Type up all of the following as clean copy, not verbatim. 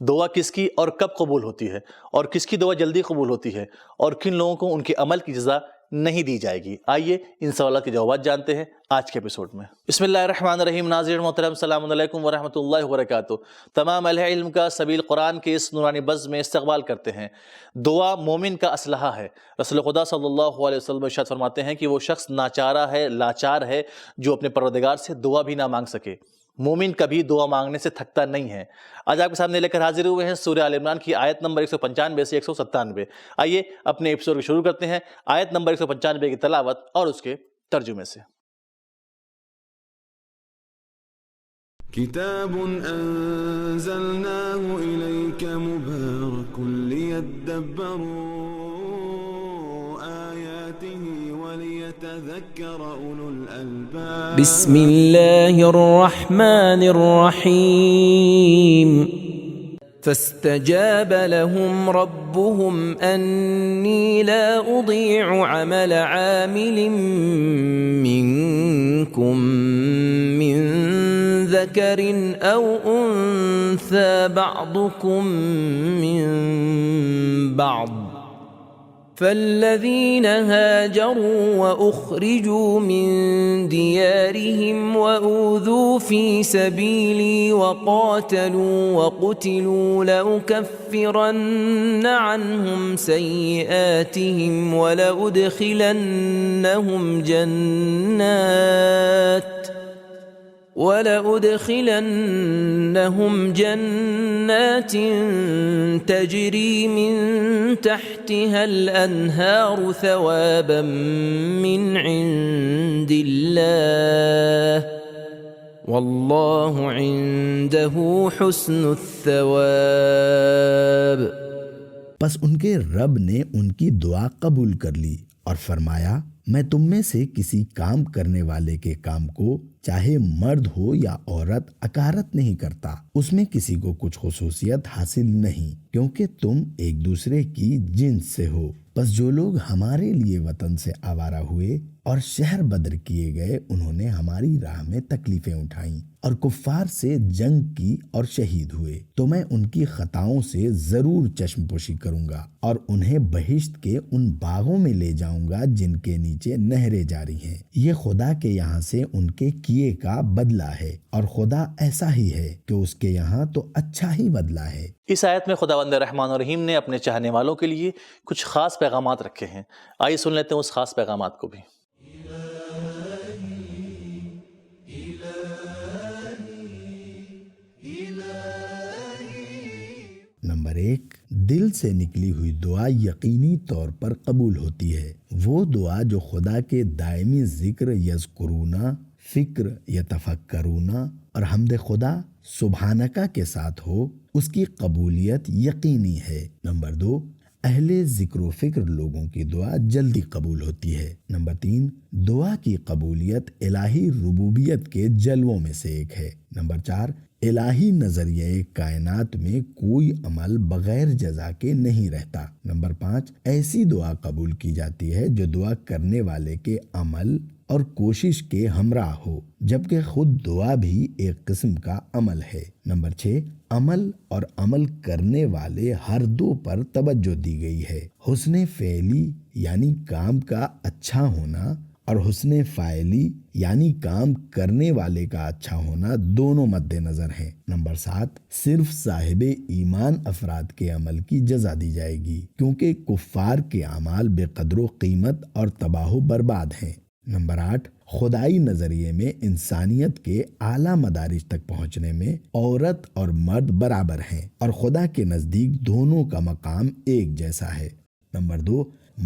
دعا کس کی اور کب قبول ہوتی ہے، اور کس کی دعا جلدی قبول ہوتی ہے، اور کن لوگوں کو ان کے عمل کی جزا نہیں دی جائے گی۔ آئیے ان سوالات کے جوابات جانتے ہیں آج کے ایپیسوڈ میں۔ بسم اللہ الرحمن الرحیم۔ ناظرین محترم، السلام علیکم ورحمۃ اللہ وبرکاتہ۔ تمام اہل علم کا سبیل قرآن کے اس نورانی بز میں استقبال کرتے ہیں۔ دعا مومن کا اسلحہ ہے۔ رسول خدا صلی اللہ علیہ وسلم ارشاد فرماتے ہیں کہ وہ شخص ناچارہ ہے، لاچار ہے جو اپنے پروردگار سے دعا بھی نہ مانگ سکے۔ مومن کبھی دعا مانگنے سے تھکتا نہیں ہے۔ آج آپ کے سامنے لے کر حاضر ہوئے ہیں سورہ آل عمران کی آیت نمبر 195 سے 197۔ آئیے اپنے ایپیسوڈ کو شروع کرتے ہیں آیت نمبر 195 کی تلاوت اور اس کے ترجمے سے۔ کتاب انزلناه الیک مبارک لیدبروا وليتذكر أولو الألباب۔ بسم الله الرحمن الرحيم۔ فاستجاب لهم ربهم أني لا أضيع عمل عامل منكم من ذكر أو أنثى بعضكم من بعض، فالذين هاجروا وأخرجوا من ديارهم وأوذوا في سبيلي وقاتلوا وقتلوا لأكفرن عنهم سيئاتهم ولأدخلنهم جنات تجري من تحتها الأنهار ثوابا من عند الله والله عنده حسن الثواب۔ پس ان کے رب نے ان کی دعا قبول کر لی اور فرمایا، میں تم میں سے کسی کام کرنے والے کے کام کو چاہے مرد ہو یا عورت اکارت نہیں کرتا، اس میں کسی کو کچھ خصوصیت حاصل نہیں، کیونکہ تم ایک دوسرے کی جنس سے ہو۔ پس جو لوگ ہمارے لیے وطن سے آوارہ ہوئے اور شہر بدر کیے گئے، انہوں نے ہماری راہ میں تکلیفیں اٹھائیں اور کفار سے جنگ کی اور شہید ہوئے، تو میں ان کی خطاؤں سے ضرور چشم پوشی کروں گا اور انہیں بہشت کے ان باغوں میں لے جاؤں گا جن کے نیچے نہریں جاری ہیں۔ یہ خدا کے یہاں سے ان کے کیے کا بدلہ ہے، اور خدا ایسا ہی ہے کہ اس کے یہاں تو اچھا ہی بدلہ ہے۔ اس آیت میں خداوند رحمان الرحیم نے اپنے چاہنے والوں کے لیے کچھ خاص پیغامات رکھے ہیں۔ آئیے سن لیتے ہیں اس خاص پیغامات کو بھی۔ نمبر 1، دل سے نکلی ہوئی دعا یقینی طور پر قبول ہوتی ہے۔ وہ دعا جو خدا کے دائمی ذکر یذکرونا، فکر یتفکرونا اور حمد خدا سبحانکا کے ساتھ ہو، اس کی قبولیت یقینی ہے۔ نمبر 2، اہل ذکر و فکر لوگوں کی دعا جلدی قبول ہوتی ہے۔ نمبر 3، دعا کی قبولیت الہی ربوبیت کے جلووں میں سے ایک ہے۔ نمبر 4، الہی نظریہ کائنات میں کوئی عمل بغیر جزا کے نہیں رہتا۔ نمبر 5، ایسی دعا قبول کی جاتی ہے جو دعا کرنے والے کے عمل اور کوشش کے ہمراہ ہو، جبکہ خود دعا بھی ایک قسم کا عمل ہے۔ نمبر 6، عمل اور عمل کرنے والے ہر دو پر توجہ دی گئی ہے۔ حسن فعلی یعنی کام کا اچھا ہونا اور حسن فاعلی یعنی کام کرنے والے کا اچھا ہونا دونوں مد نظر ہیں۔ نمبر 7، صرف صاحب ایمان افراد کے عمل کی جزا دی جائے گی، کیونکہ کفار کے اعمال بے قدر و قیمت اور تباہ و برباد ہیں۔ نمبر 8، خدائی نظریے میں انسانیت کے اعلیٰ مدارج تک پہنچنے میں عورت اور مرد برابر ہیں، اور خدا کے نزدیک دونوں کا مقام ایک جیسا ہے۔ نمبر 2،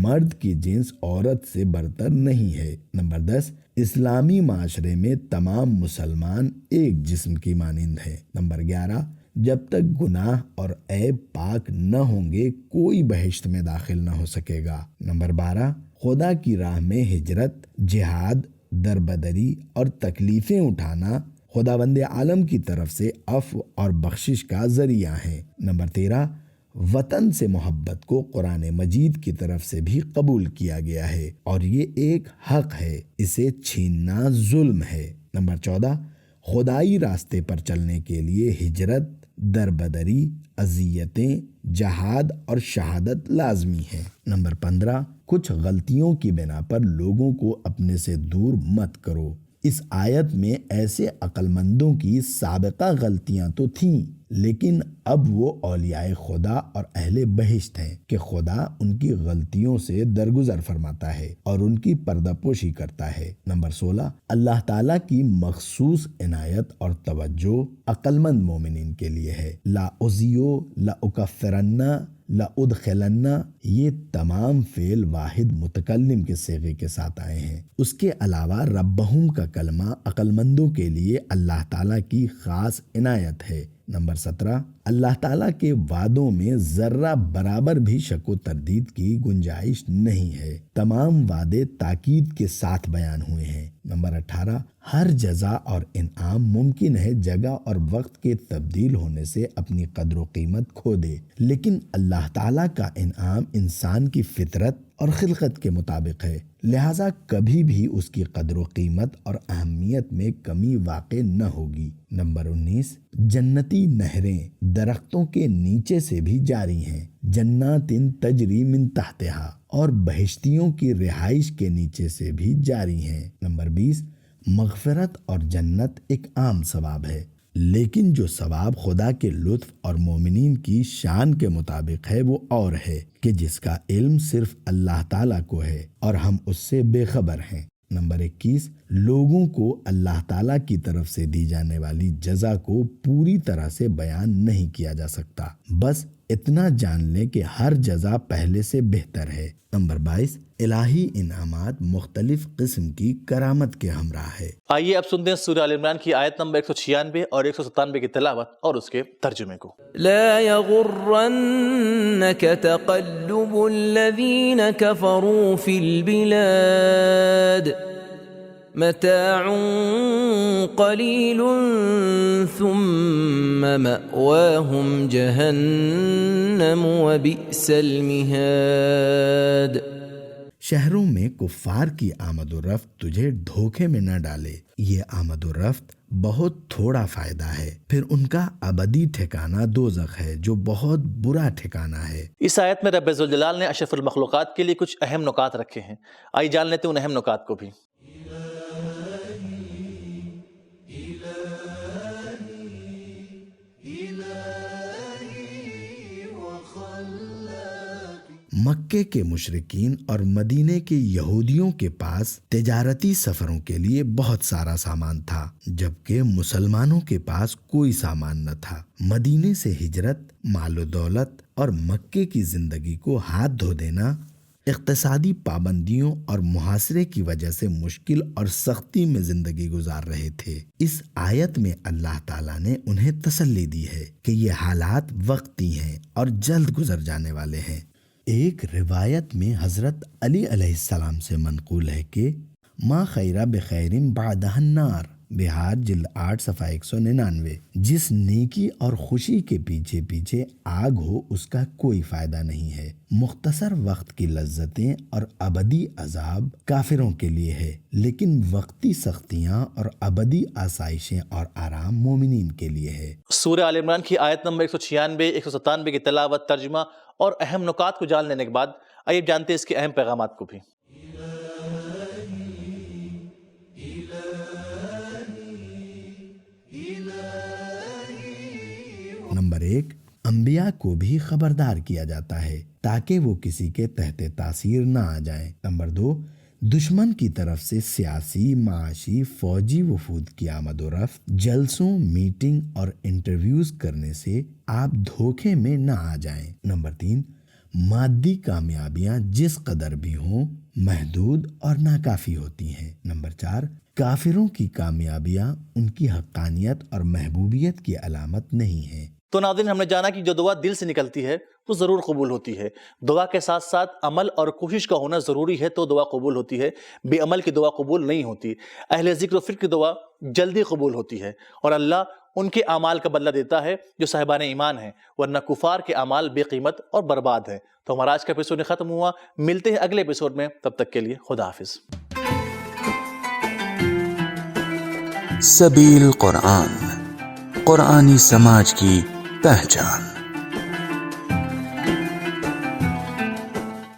مرد کی جنس عورت سے برتر نہیں ہے۔ نمبر 10، اسلامی معاشرے میں تمام مسلمان ایک جسم کی مانند ہیں۔ نمبر 11، جب تک گناہ اور عیب پاک نہ ہوں گے کوئی بہشت میں داخل نہ ہو سکے گا۔ نمبر 12، خدا کی راہ میں ہجرت، جہاد، دربدری اور تکلیفیں اٹھانا خداوند عالم کی طرف سے عفو اور بخشش کا ذریعہ ہیں۔ نمبر 13، وطن سے محبت کو قرآن مجید کی طرف سے بھی قبول کیا گیا ہے اور یہ ایک حق ہے، اسے چھیننا ظلم ہے۔ نمبر 14، خدائی راستے پر چلنے کے لیے ہجرت، دربدری، اذیتیں، جہاد اور شہادت لازمی ہے۔ نمبر 15، کچھ غلطیوں کی بنا پر لوگوں کو اپنے سے دور مت کرو۔ اس آیت میں ایسے عقل مندوں کی سابقہ غلطیاں تو تھیں، لیکن اب وہ اولیاء خدا اور اہل بہشت ہیں کہ خدا ان کی غلطیوں سے درگزر فرماتا ہے اور ان کی پردہ پوشی کرتا ہے۔ نمبر 16، اللہ تعالیٰ کی مخصوص عنایت اور توجہ عقل مند مومنین کے لیے ہے۔ لا اُزیو، لا اکفرن، لا ادخلن، یہ تمام فعل واحد متکلم کے صیغے کے ساتھ آئے ہیں۔ اس کے علاوہ ربہم کا کلمہ عقل مندوں کے لیے اللہ تعالیٰ کی خاص عنایت ہے۔ نمبر 17، اللہ تعالیٰ کے وعدوں میں ذرہ برابر بھی شک و تردید کی گنجائش نہیں ہے۔ تمام وعدے تاکید کے ساتھ بیان ہوئے ہیں۔ نمبر 18، ہر جزا اور انعام ممکن ہے جگہ اور وقت کے تبدیل ہونے سے اپنی قدر و قیمت کھو دے، لیکن اللہ تعالیٰ کا انعام انسان کی فطرت اور خلقت کے مطابق ہے، لہٰذا کبھی بھی اس کی قدر و قیمت اور اہمیت میں کمی واقع نہ ہوگی۔ نمبر 19، جنتی نہریں درختوں کے نیچے سے بھی جاری ہیں، جنات تجری من تحتہا، اور بہشتیوں کی رہائش کے نیچے سے بھی جاری ہیں۔ نمبر 20، مغفرت اور جنت ایک عام ثواب ہے، لیکن جو ثواب خدا کے لطف اور مومنین کی شان کے مطابق ہے وہ اور ہے کہ جس کا علم صرف اللہ تعالیٰ کو ہے اور ہم اس سے بے خبر ہیں۔ نمبر 21، لوگوں کو اللہ تعالیٰ کی طرف سے دی جانے والی جزا کو پوری طرح سے بیان نہیں کیا جا سکتا، بس اتنا جان لیں کہ ہر جزا پہلے سے بہتر ہے۔ نمبر 22، الہی انعامات مختلف قسم کی کرامت کے ہمراہ ہے۔ آئیے اب سنتے ہیں سورہ آل عمران کی آیت نمبر 196 اور 197 کی تلاوت اور اس کے ترجمے کو۔ لا يغرنك تقلب الذين كفروا في البلاد متاع قليل ثم مأواهم جهنم وبئس المهاد۔ شہروں میں کفار کی آمد و رفت تجھے دھوکے میں نہ ڈالے، یہ آمد و رفت بہت تھوڑا فائدہ ہے، پھر ان کا ابدی ٹھکانہ دوزخ ہے جو بہت برا ٹھکانہ ہے۔ اس آیت میں رب ذوالجلال نے اشرف المخلوقات کے لیے کچھ اہم نکات رکھے ہیں، آئیے جان لیتے ہیں ان اہم نکات کو بھی۔ مکے کے مشرکین اور مدینے کے یہودیوں کے پاس تجارتی سفروں کے لیے بہت سارا سامان تھا، جبکہ مسلمانوں کے پاس کوئی سامان نہ تھا۔ مدینے سے ہجرت، مال و دولت اور مکے کی زندگی کو ہاتھ دھو دینا اقتصادی پابندیوں اور محاصرے کی وجہ سے مشکل اور سختی میں زندگی گزار رہے تھے۔ اس آیت میں اللہ تعالیٰ نے انہیں تسلی دی ہے کہ یہ حالات وقتی ہیں اور جلد گزر جانے والے ہیں۔ ایک روایت میں حضرت علی علیہ السلام سے منقول ہے کہ ما خیرہ بخیر بعدہ النار، بہار جلد 8 صفحہ 199، جس نیکی اور خوشی کے پیچھے پیچھے آگ ہو اس کا کوئی فائدہ نہیں ہے۔ مختصر وقت کی لذتیں اور ابدی عذاب کافروں کے لیے ہے، لیکن وقتی سختیاں اور ابدی آسائشیں اور آرام مومنین کے لیے ہے۔ سورہ آل عمران کی آیت نمبر 196 197 کی تلاوت، ترجمہ اور اہم نکات کو جان لینے کے بعد آئیے جانتے ہیں اس کے اہم پیغامات کو بھی۔ نمبر 1، انبیاء کو بھی خبردار کیا جاتا ہے تاکہ وہ کسی کے تحت تاثیر نہ آ جائیں۔ نمبر 2، دشمن کی طرف سے سیاسی، معاشی، فوجی وفود کی آمد و رفت، جلسوں، میٹنگ اور انٹرویوز کرنے سے آپ دھوکے میں نہ آ جائیں۔ نمبر 3، مادی کامیابیاں جس قدر بھی ہوں محدود اور ناکافی ہوتی ہیں۔ نمبر 4، کافروں کی کامیابیاں ان کی حقانیت اور محبوبیت کی علامت نہیں ہیں۔ تو ناظرین، ہم نے جانا کہ جو دعا دل سے نکلتی ہے وہ ضرور قبول ہوتی ہے۔ دعا کے ساتھ ساتھ عمل اور کوشش کا ہونا ضروری ہے تو دعا قبول ہوتی ہے، بے عمل کی دعا قبول نہیں ہوتی۔ اہل ذکر و فکر کی دعا جلدی قبول ہوتی ہے اور اللہ ان کے اعمال کا بدلہ دیتا ہے جو صاحبان ایمان ہیں، ورنہ کفار کے اعمال بے قیمت اور برباد ہیں۔ تو ہمارا آج کا ایپیسوڈ ختم ہوا، ملتے ہیں اگلے ایپیسوڈ میں، تب تک کے لیے خدا حافظ۔ سبیل قرآن، قرآنی سماج کی پہچان.